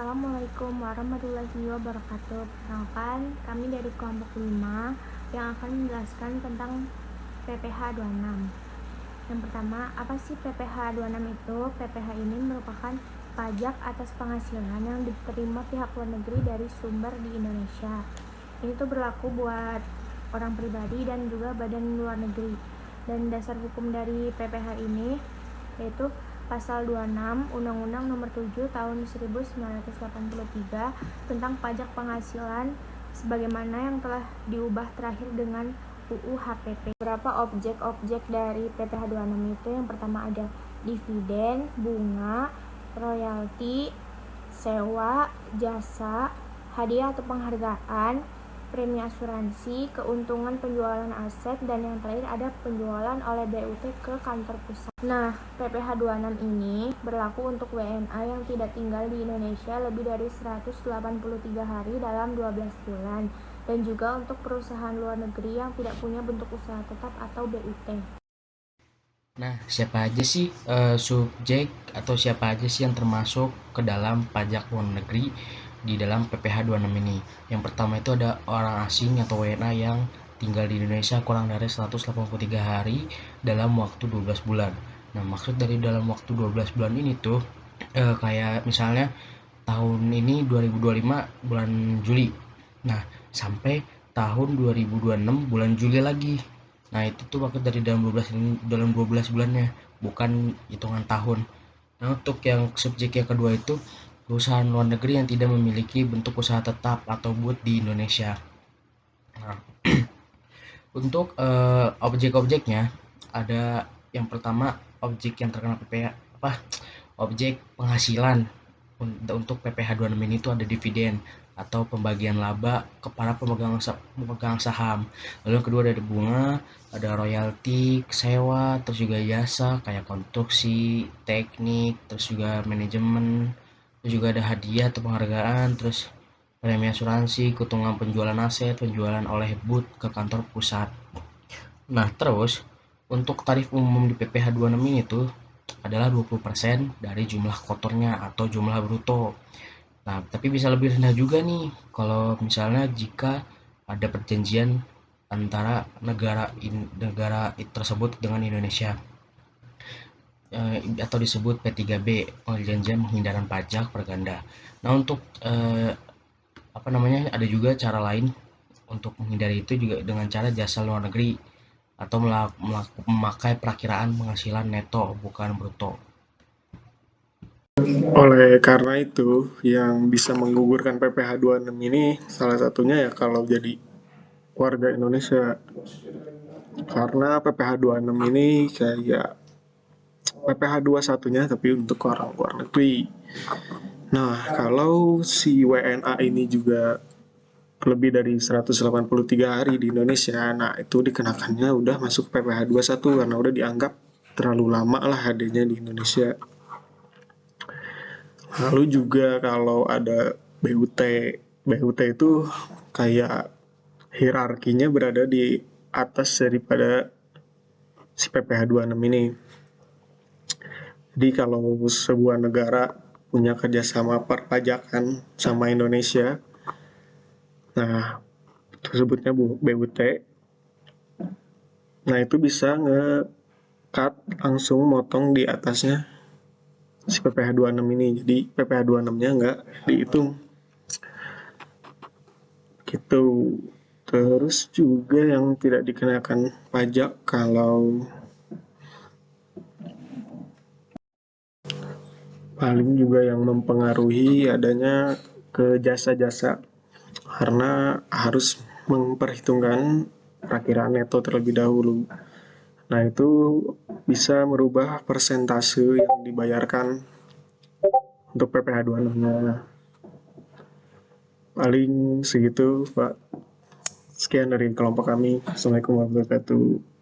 Assalamualaikum warahmatullahi wabarakatuh. Perkenalkan, kami dari kelompok 5 yang akan menjelaskan tentang PPh 26. Yang pertama, apa sih PPh 26 itu? PPh ini merupakan pajak atas penghasilan yang diterima pihak luar negeri dari sumber di Indonesia. Ini tuh berlaku buat orang pribadi dan juga badan luar negeri. Dan dasar hukum dari PPh ini yaitu Pasal 26 Undang-Undang Nomor 7 Tahun 1983 tentang pajak penghasilan sebagaimana yang telah diubah terakhir dengan UU HPP. Beberapa objek-objek dari PPh 26 itu yang pertama ada dividen, bunga, royalti, sewa, jasa, hadiah atau penghargaan, premi asuransi, keuntungan penjualan aset, dan yang terakhir ada penjualan oleh BUT ke kantor pusat. Nah, PPh 26 ini berlaku untuk WNA yang tidak tinggal di Indonesia lebih dari 183 hari dalam 12 bulan dan juga untuk perusahaan luar negeri yang tidak punya bentuk usaha tetap atau BUT. Nah, siapa aja sih subjek atau siapa aja sih yang termasuk ke dalam pajak luar negeri di dalam PPh 26 ini? Yang pertama itu ada orang asing atau WNA yang tinggal di Indonesia kurang dari 183 hari dalam waktu 12 bulan. Nah, maksud dari dalam waktu 12 bulan ini tuh kayak misalnya tahun ini 2025 bulan Juli. Nah, sampai tahun 2026 bulan Juli lagi. Nah, itu tuh waktu dari dalam 12 bulannya, bukan hitungan tahun. Nah, untuk yang subjek yang kedua itu perusahaan luar negeri yang tidak memiliki bentuk usaha tetap atau BUT di Indonesia. Nah, untuk objek-objeknya ada yang pertama objek yang terkena PPh objek penghasilan. Untuk PPh 26 ini itu ada dividen atau pembagian laba kepada pemegang saham. Lalu yang kedua ada bunga, ada royalti, sewa, terus juga jasa kayak konstruksi, teknik, terus juga manajemen, terus juga ada hadiah atau penghargaan, terus premi asuransi, keuntungan penjualan aset, penjualan oleh BUT ke kantor pusat. Nah, terus untuk tarif umum di PPh 26 ini tuh adalah 20% dari jumlah kotornya atau jumlah bruto. Nah, tapi bisa lebih rendah juga nih kalau misalnya jika ada perjanjian antara negara tersebut dengan Indonesia atau disebut P3B, perjanjian penghindaran pajak perganda. Nah, untuk ada juga cara lain untuk menghindari itu juga dengan cara jasa luar negeri atau memakai perakiraan penghasilan neto bukan bruto. Oleh karena itu, yang bisa menggugurkan PPh 26 ini salah satunya ya kalau jadi warga Indonesia. Karena PPh 26 ini kayak PPh 21-nya tapi untuk orang luar negeri. Nah, kalau si WNA ini juga lebih dari 183 hari di Indonesia, nah itu dikenakannya udah masuk PPh 21 karena udah dianggap terlalu lama lah adanya di Indonesia. Lalu juga kalau ada BUT, BUT itu kayak hierarkinya berada di atas daripada si PPh 26 ini. Jadi kalau sebuah negara punya kerjasama perpajakan sama Indonesia, nah tersebutnya BUT, nah itu bisa nge-cut langsung motong di atasnya si PPh 26 ini. Jadi PPh 26-nya nggak dihitung. Gitu. Terus juga yang tidak dikenakan pajak kalau paling juga yang mempengaruhi adanya ke jasa-jasa karena harus memperhitungkan perakiraan neto terlebih dahulu. Nah, itu bisa merubah persentase yang dibayarkan untuk PPh 26-nya. Paling segitu, Pak. Sekian dari kelompok kami. Assalamualaikum warahmatullahi wabarakatuh.